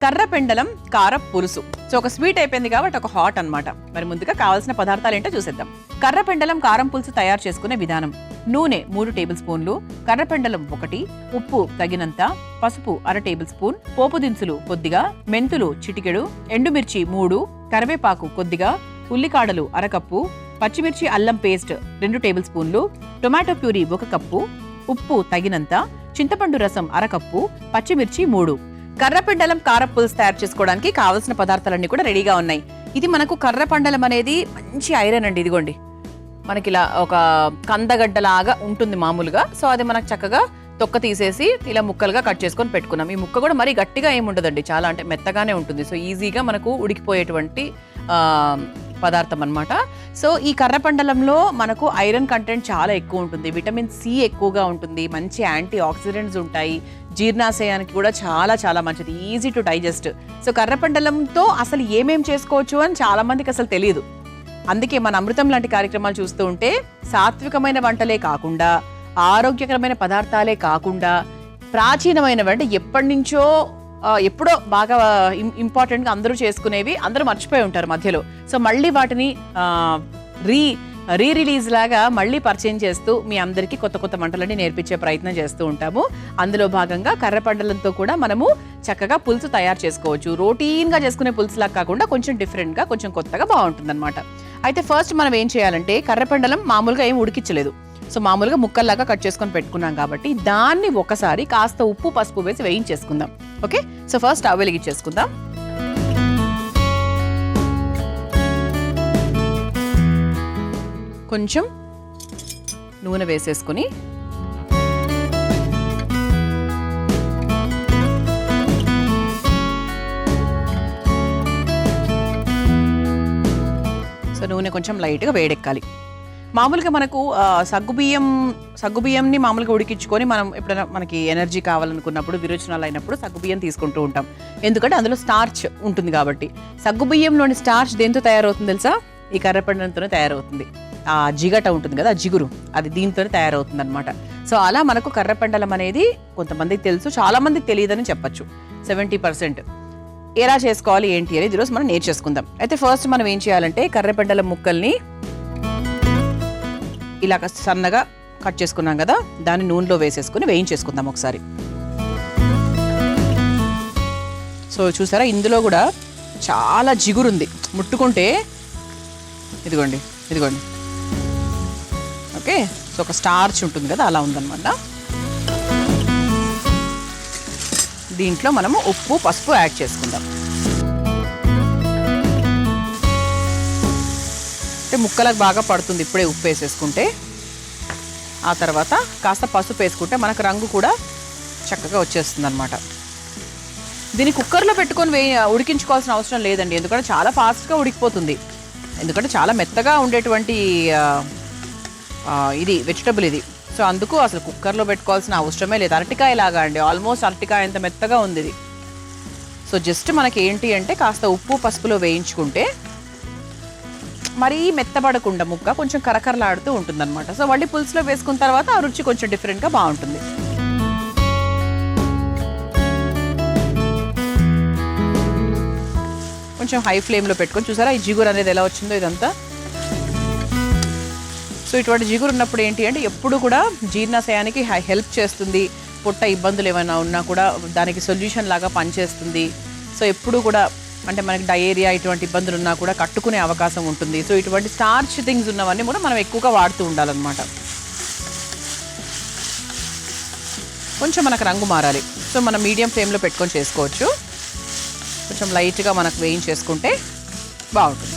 కర్రపెండలం కార పులుసు. సో ఒక స్వీట్ అయిపోయింది కాబట్టి ఒక హాట్ అన్నమాట. మరి ముందుగా కావాల్సిన పదార్థాలు ఏంటో చూసేద్దాం. కర్రపెండలం కారం పులుసు తయారు చేసుకునే విధానం: నూనె 3 టేబుల్ స్పూన్లు, కర్రపెండలం 1, ఉప్పు తగినంత, పసుపు 1/2 టేబుల్ స్పూన్, పోపు దినుసులు కొద్దిగా, మెంతులు చిటికెడు, ఎండుమిర్చి 3, కరివేపాకు కొద్దిగా, ఉల్లికాడలు 1/2 కప్పు, పచ్చిమిర్చి అల్లం పేస్ట్ 2 టేబుల్ స్పూన్లు, టొమాటో ప్యూరీ 1 కప్పు, ఉప్పు తగినంత, చింతపండు రసం 1/2 కప్పు, పచ్చిమిర్చి 3. కర్రపెండలం కార పులుసు తయారు చేసుకోవడానికి కావాల్సిన పదార్థాలన్నీ కూడా రెడీగా ఉన్నాయి. ఇది మనకు కర్రపెండలం అనేది మంచి ఐరన్ అండి. ఇదిగోండి, మనకి ఇలా ఒక కందగడ్డలాగా ఉంటుంది మామూలుగా. సో అది మనకు చక్కగా తొక్క తీసేసి ఇలా ముక్కలుగా కట్ చేసుకొని పెట్టుకున్నాం. ఈ ముక్క కూడా మరీ గట్టిగా ఏమి ఉండదండి, చాలా అంటే మెత్తగానే ఉంటుంది. సో ఈజీగా మనకు ఉడికిపోయేటువంటి పదార్థం అన్నమాట. సో ఈ కర్రపెండలంలో మనకు ఐరన్ కంటెంట్ చాలా ఎక్కువ ఉంటుంది, విటమిన్ సి ఎక్కువగా ఉంటుంది, మంచి యాంటీ ఆక్సిడెంట్స్ ఉంటాయి, జీర్ణాశయానికి కూడా చాలా చాలా మంచిది, ఈజీ టు డైజెస్ట్. సో కర్రపెండలంతో అసలు ఏమేం చేసుకోవచ్చు అని చాలా మందికి అసలు తెలియదు. అందుకే మన అమృతం లాంటి కార్యక్రమాలు చూస్తూ ఉంటే సాత్వికమైన వంటలే కాకుండా, ఆరోగ్యకరమైన పదార్థాలే కాకుండా, ప్రాచీనమైనవి అంటే ఎప్పటి నుంచో ఎప్పుడో బాగా ఇంపార్టెంట్గా అందరూ చేసుకునేవి అందరూ మర్చిపోయి ఉంటారు మధ్యలో. సో మళ్ళీ వాటిని రీ రిలీజ్ లాగా మళ్ళీ పరిచయం చేస్తూ మీ అందరికీ కొత్త కొత్త వంటలన్నీ నేర్పించే ప్రయత్నం చేస్తూ ఉంటాము. అందులో భాగంగా కర్రపెండలంతో కూడా మనము చక్కగా పులుసు తయారు చేసుకోవచ్చు. రొటీన్గా చేసుకునే పులుసులా కాకుండా కొంచెం డిఫరెంట్గా, కొంచెం కొత్తగా బాగుంటుంది అనమాట. అయితే ఫస్ట్ మనం ఏం చేయాలంటే, కర్రపెండలం మామూలుగా ఏం ఉడికించలేదు. సో మామూలుగా ముక్కల్లాగా కట్ చేసుకొని పెట్టుకున్నాం కాబట్టి దాన్ని ఒకసారి కాస్త ఉప్పు పసుపు వేసి వేయించేసుకుందాం. ఓకే, సో ఫస్ట్ స్టవ్ వెలిగించేసుకుందాం. కొంచెం నూనె వేసేసుకుని సో నూనె కొంచెం లైట్గా వేడెక్కాలి. మామూలుగా మనకు సగ్గుబియ్యంని మామూలుగా ఉడికించుకొని మనం ఎప్పుడైనా మనకి ఎనర్జీ కావాలనుకున్నప్పుడు, విరోచనాలు అయినప్పుడు సగ్గుబియ్యం తీసుకుంటూ ఉంటాం. ఎందుకంటే అందులో స్టార్చ్ ఉంటుంది కాబట్టి. సగ్గుబియ్యంలోని స్టార్చ్ దేంతో తయారవుతుంది తెలుసా? ఈ కర్రపెండలంతోనే తయారవుతుంది. ఆ జిగట ఉంటుంది కదా, ఆ జిగురు, అది దీంతోనే తయారవుతుంది అనమాట. సో అలా మనకు కర్రపెండలం అనేది కొంతమందికి తెలుసు, చాలా మందికి తెలియదని చెప్పచ్చు. 70% ఎలా చేసుకోవాలి ఏంటి అనేది ఈరోజు మనం నేర్చేసుకుందాం. అయితే ఫస్ట్ మనం ఏం చేయాలంటే, కర్రపెండలం ముక్కల్ని ఇలా సన్నగా కట్ చేసుకున్నాం కదా, దాన్ని నూనెలో వేసేసుకుని వేయించేసుకుందాం ఒకసారి. సో చూసారా, ఇందులో కూడా చాలా జిగురుంది, ముట్టుకుంటే ఇదిగోండి ఇదిగోండి. ఓకే, సో ఒక స్టార్చ్ ఉంటుంది కదా, అలా ఉందన్నమాట. దీంట్లో మనము ఉప్పు పసుపు యాడ్ చేసుకుందాం. అంటే ముక్కలకు బాగా పడుతుంది ఇప్పుడే ఉప్పు వేసేసుకుంటే. ఆ తర్వాత కాస్త పసుపు వేసుకుంటే మనకు రంగు కూడా చక్కగా వచ్చేస్తుంది అనమాట. దీన్ని కుక్కర్లో పెట్టుకొని ఉడికించుకోవాల్సిన అవసరం లేదండి, ఎందుకంటే చాలా ఫాస్ట్గా ఉడికిపోతుంది. ఎందుకంటే చాలా మెత్తగా ఉండేటువంటి ఇది వెజిటబుల్ ఇది. సో అందుకు అసలు కుక్కర్లో పెట్టుకోవాల్సిన అవసరమే లేదు. అరటికాయ లాగా అండి, ఆల్మోస్ట్ అరటికాయ ఎంత మెత్తగా ఉంది ఇది. సో జస్ట్ మనకి ఏంటి అంటే కాస్త ఉప్పు పసుపులో వేయించుకుంటే మరీ మెత్తబడకుండా ముక్క కొంచెం కరకరలాడుతూ ఉంటుంది అనమాట. సో మళ్ళీ పులుసులో వేసుకున్న తర్వాత ఆ రుచి కొంచెం డిఫరెంట్గా బాగుంటుంది. కొంచెం హై ఫ్లేమ్లో పెట్టుకొని, చూసారా ఈ జిగురు అనేది ఎలా వచ్చిందో ఇదంతా. సో ఇటువంటి జిగురు ఉన్నప్పుడు ఏంటి అంటే ఎప్పుడు కూడా జీర్ణాశయానికి హెల్ప్ చేస్తుంది. పొట్ట ఇబ్బందులు ఏమైనా ఉన్నా కూడా దానికి సొల్యూషన్ లాగా పనిచేస్తుంది. సో ఎప్పుడు కూడా అంటే మనకి డయేరియా ఇటువంటి ఇబ్బందులు ఉన్నా కూడా కట్టుకునే అవకాశం ఉంటుంది. సో ఇటువంటి స్టార్చ్ థింగ్స్ ఉన్నవన్నీ కూడా మనం ఎక్కువగా వాడుతూ ఉండాలన్నమాట. కొంచెం మనకు రంగు మారాలి. సో మనం మీడియం ఫ్లేమ్లో పెట్టుకొని చేసుకోవచ్చు. కొంచెం లైట్గా మనకు వేయించేసుకుంటే బాగుంటుంది.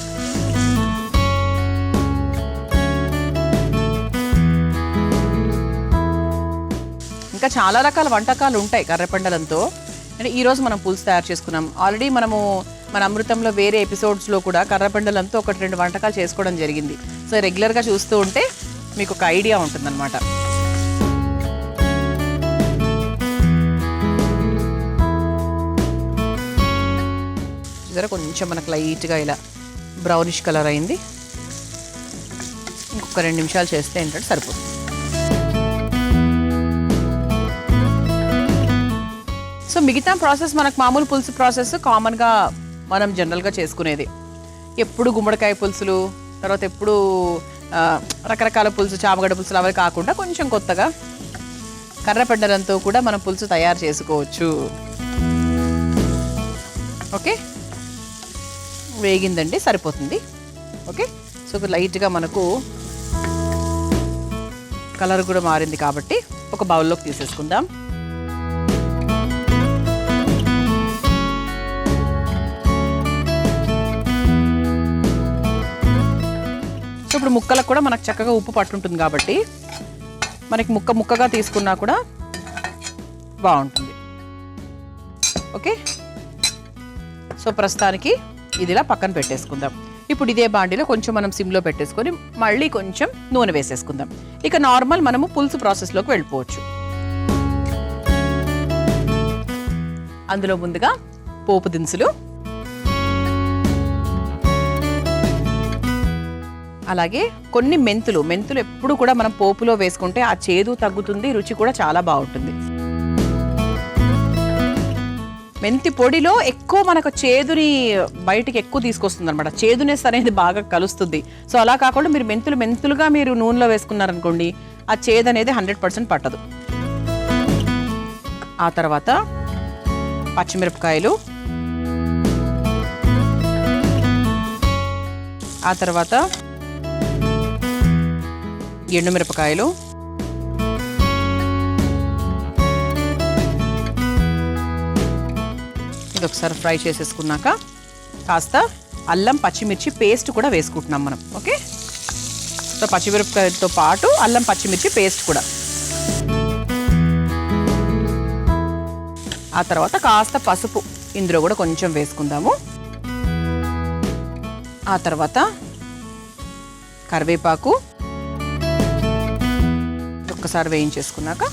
ఇంకా చాలా రకాల వంటకాలు ఉంటాయి కర్రపెండలంతో. అంటే ఈరోజు మనం పులుసు తయారు చేసుకున్నాం. ఆల్రెడీ మనము మన అమృతంలో వేరే ఎపిసోడ్స్లో కూడా కర్రపెండలంతో 1-2 వంటకాలు చేసుకోవడం జరిగింది. సో రెగ్యులర్గా చూస్తూ ఉంటే మీకు ఒక ఐడియా ఉంటుందన్నమాట. చూసారా, కొంచెం మనకు లైట్గా ఇలా బ్రౌనిష్ కలర్ అయింది. ఇంకొక 2 నిమిషాలు చేస్తే ఏంటంటే సరిపోతుంది. సో మిగతా ప్రాసెస్ మనకు మామూలు పులుసు ప్రాసెస్ కామన్గా మనం జనరల్గా చేసుకునేది. ఎప్పుడు గుమ్మడికాయ పులుసులు, తర్వాత ఎప్పుడు రకరకాల పులుసు, చామగడ్డ పులుసులు అవి కాకుండా కొంచెం కొత్తగా కర్రపెండలంతో కూడా మనం పులుసు తయారు చేసుకోవచ్చు. ఓకే, వేగిందండి, సరిపోతుంది. ఓకే, సో లైట్గా మనకు కలర్ కూడా మారింది కాబట్టి ఒక బౌల్లోకి తీసేసుకుందాం. సో ఇప్పుడు ముక్కలకు కూడా మనకు చక్కగా ఉప్పు పట్టుంటుంది కాబట్టి మనకి ముక్కగా తీసుకున్నా కూడా బాగుంటుంది. ఓకే, సో ప్రస్తుతానికి ఇదిలా పక్కన పెట్టేసుకుందాం. ఇప్పుడు ఇదే బాండీలో కొంచెం మనం సిమ్లో పెట్టేసుకొని మళ్ళీ కొంచెం నూనె వేసేసుకుందాం. ఇక నార్మల్ మనము పులుసు ప్రాసెస్లోకి వెళ్ళిపోవచ్చు. అందులో ముందుగా పోపు దినుసులు, అలాగే కొన్ని మెంతులు ఎప్పుడు కూడా మనం పోపులో వేసుకుంటే ఆ చేదు తగ్గుతుంది, రుచి కూడా చాలా బాగుంటుంది. మెంతి పొడిలో ఎక్కువ మనకు చేదుని బయటికి ఎక్కువ తీసుకొస్తుంది అనమాట, చేదునెస్ అనేది బాగా కలుస్తుంది. సో అలా కాకుండా మీరు మెంతులుగా మీరు నూనెలో వేసుకున్నారనుకోండి, ఆ చేదు అనేది 100% పట్టదు. ఆ తర్వాత పచ్చిమిరపకాయలు, ఆ తర్వాత ఎండుమిరపకాయలు, ఇది ఒకసారి ఫ్రై చేసేసుకున్నాక కాస్త అల్లం పచ్చిమిర్చి పేస్ట్ కూడా వేసుకుంటున్నాం మనం. ఓకే, సో పచ్చిమిరపకాయలతో పాటు అల్లం పచ్చిమిర్చి పేస్ట్ కూడా. ఆ తర్వాత కాస్త పసుపు ఇందులో కూడా కొంచెం వేసుకుందాము. ఆ తర్వాత కరివేపాకు ఒక్కసారి వేయించేసుకున్నాక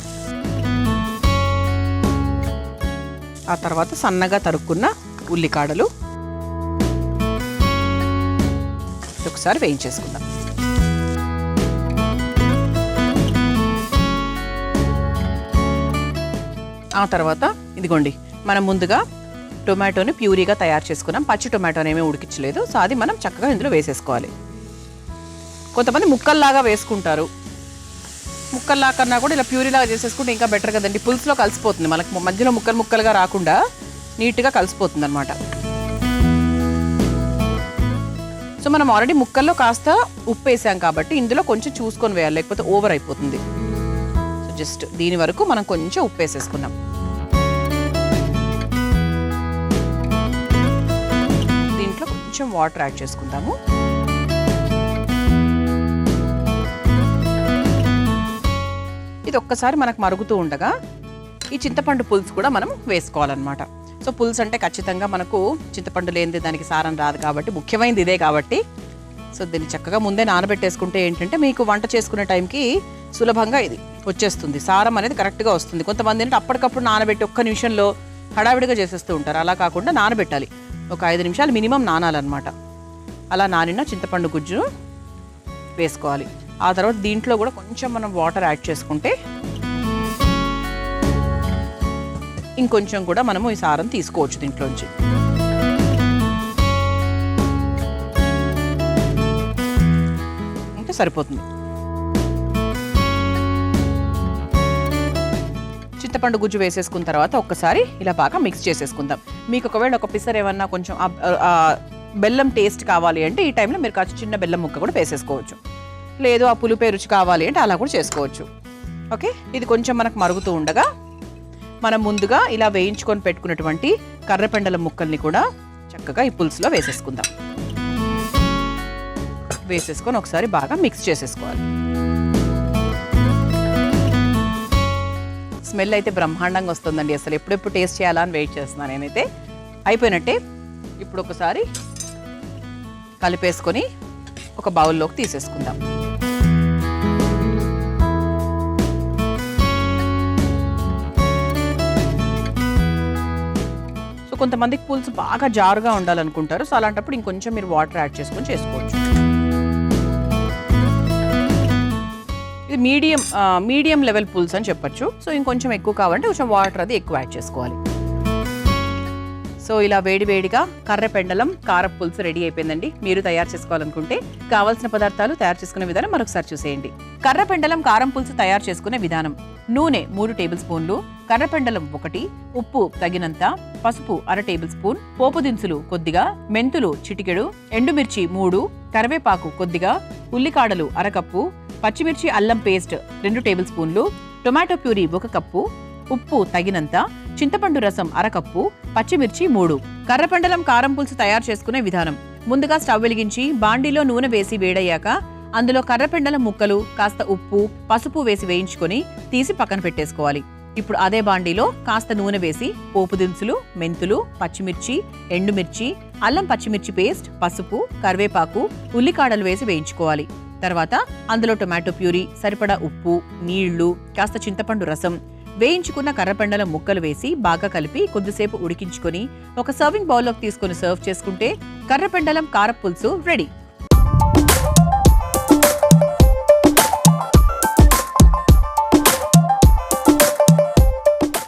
ఆ తర్వాత సన్నగా తరుక్కున్న ఉల్లికాడలు ఒకసారి వేయించేసుకుందాం. ఆ తర్వాత ఇదిగోండి, మనం ముందుగా టొమాటోని ప్యూరీగా తయారు చేసుకున్నాం. పచ్చి టొమాటోని ఏమీ ఉడికించలేదు. సో అది మనం చక్కగా ఇందులో వేసేసుకోవాలి. కొంతమంది ముక్కల్లాగా వేసుకుంటారు. ముక్కల్లా కన్నా కూడా ఇలా ప్యూరీలాగా చేసేసుకుంటే ఇంకా బెటర్ కదండి. పులుసులో కలిసిపోతుంది, మనకు మధ్యలో ముక్కలుగా రాకుండా నీట్గా కలిసిపోతుంది అనమాట. సో మనం ఆల్రెడీ ముక్కల్లో కాస్త ఉప్పు వేసాం కాబట్టి ఇందులో కొంచెం చూసుకొని వేయాలి, లేకపోతే ఓవర్ అయిపోతుంది. సో జస్ట్ దీని వరకు మనం కొంచెం ఉప్పు వేసేసుకున్నాం. దీంట్లో కొంచెం వాటర్ యాడ్ చేసుకుందాము. ఇది ఒక్కసారి మనకు మరుగుతూ ఉండగా ఈ చింతపండు పులుసు కూడా మనం వేసుకోవాలన్నమాట. సో పులుసు అంటే ఖచ్చితంగా మనకు చింతపండు లేనిది దానికి సారం రాదు కాబట్టి ముఖ్యమైనది ఇదే కాబట్టి సో దీన్ని చక్కగా ముందే నానబెట్టేసుకుంటే ఏంటంటే మీకు వంట చేసుకునే టైంకి సులభంగా ఇది వచ్చేస్తుంది, సారం అనేది కరెక్ట్గా వస్తుంది. కొంతమంది ఏంటంటే అప్పటికప్పుడు నానబెట్టి ఒక్క నిమిషంలో హడావిడిగా చేసేస్తూ ఉంటారు. అలా కాకుండా నానబెట్టాలి, ఒక 5 నిమిషాలు మినిమం నానాలన్నమాట. అలా నానిన చింతపండు గుజ్జు వేసుకోవాలి. ఆ తర్వాత దీంట్లో కూడా కొంచెం మనం వాటర్ యాడ్ చేసుకుంటే ఇంకొంచెం కూడా మనము ఈ సారం తీసుకోవచ్చు దీంట్లోంచి. అంటే సరిపోతుంది. చింతపండు గుజ్జు వేసేసుకున్న తర్వాత ఒక్కసారి ఇలా బాగా మిక్స్ చేసేసుకుందాం. మీకు ఒకవేళ ఒక పిసర్ ఏమన్నా కొంచెం బెల్లం టేస్ట్ కావాలి అంటే ఈ టైంలో మీరు కాస్త చిన్న బెల్లం ముక్క కూడా వేసేసుకోవచ్చు. లేదు ఆ పులుపే రుచి కావాలి అంటే అలా కూడా చేసుకోవచ్చు. ఓకే, ఇది కొంచెం మనకు మరుగుతూ ఉండగా మనం ముందుగా ఇలా వేయించుకొని పెట్టుకున్నటువంటి కర్రపెండల ముక్కల్ని కూడా చక్కగా ఈ పులుసులో వేసేసుకుందాం. వేసేసుకొని ఒకసారి బాగా మిక్స్ చేసేసుకోవాలి. స్మెల్ అయితే బ్రహ్మాండంగా వస్తుందండి. అసలు ఎప్పుడెప్పుడు టేస్ట్ చేయాలా అని వెయిట్ చేస్తున్నాను నేనైతే. అయిపోయినట్టే. ఇప్పుడు ఒకసారి కలిపేసుకొని ఒక బౌల్లోకి తీసేసుకుందాం. సో కొంతమందికి పులుసు బాగా జారుగా ఉండాలనుకుంటారు. సో అలాంటప్పుడు ఇంకొంచెం మీరు వాటర్ యాడ్ చేసుకొని చేసుకోవచ్చు. ఇది మీడియం లెవెల్ పులుసు అని చెప్పొచ్చు. సో ఇంకొంచెం ఎక్కువ కావాలంటే కొంచెం వాటర్ అది ఎక్కువ యాడ్ చేసుకోవాలి. సో ఇలా వేడివేడిగా కర్రపెండలం కారపు పులుసు రెడీ అయిపోయిందండి. మీరు తయారు చేసుకోవాలనుకుంటే కావాల్సిన పదార్థాలు తయారు చేసుకునే విధానం మరొకసారి చూసేయండి. కర్రపెండలం కారం పులుసు తయారు చేసుకునే విధానం: నూనె 3 టేబుల్ స్పూన్లు, కర్రపెండలం 1, ఉప్పు తగినంత, పసుపు 1/2 టేబుల్ స్పూన్, పోపు దినుసులు కొద్దిగా, మెంతులు చిటికెడు, ఎండుమిర్చి 3, కరివేపాకు కొద్దిగా, ఉల్లికాడలు 1/2 కప్పు, పచ్చిమిర్చి అల్లం పేస్ట్ 2 టేబుల్ స్పూన్లు, టొమాటో ప్యూరీ 1 కప్పు, ఉప్పు తగినంత, చింతపండు రసం 1/2 కప్పు, పచ్చిమిర్చి 3. కర్రపెండలం కారం పులుసు తయారు చేసుకునే విధానం: ముందుగా స్టవ్ వెలిగించి బాండీలో నూనె వేసి వేడయ్యాక అందులో కర్రపెండలం ముక్కలు, కాస్త ఉప్పు, పసుపు వేసి వేయించుకొని తీసి పక్కన పెట్టేసుకోవాలి. ఇప్పుడు అదే బాండీలో కాస్త నూనె వేసి పోపు దినుసులు, మెంతులు, పచ్చిమిర్చి, ఎండుమిర్చి, అల్లం పచ్చిమిర్చి పేస్ట్, పసుపు, కరివేపాకు, ఉల్లికాడలు వేసి వేయించుకోవాలి. తర్వాత అందులో టొమాటో ప్యూరీ, సరిపడా ఉప్పు, నీళ్లు, కాస్త చింతపండు రసం, వేయించుకున్న కర్రపెండలం ముక్కలు వేసి బాగా కలిపి కొద్దిసేపు ఉడికించుకొని ఒక సర్వింగ్ బౌల్లోకి తీసుకొని సర్వ్ చేసుకుంటే కర్రపెండలం కారపు పులుసు రెడీ.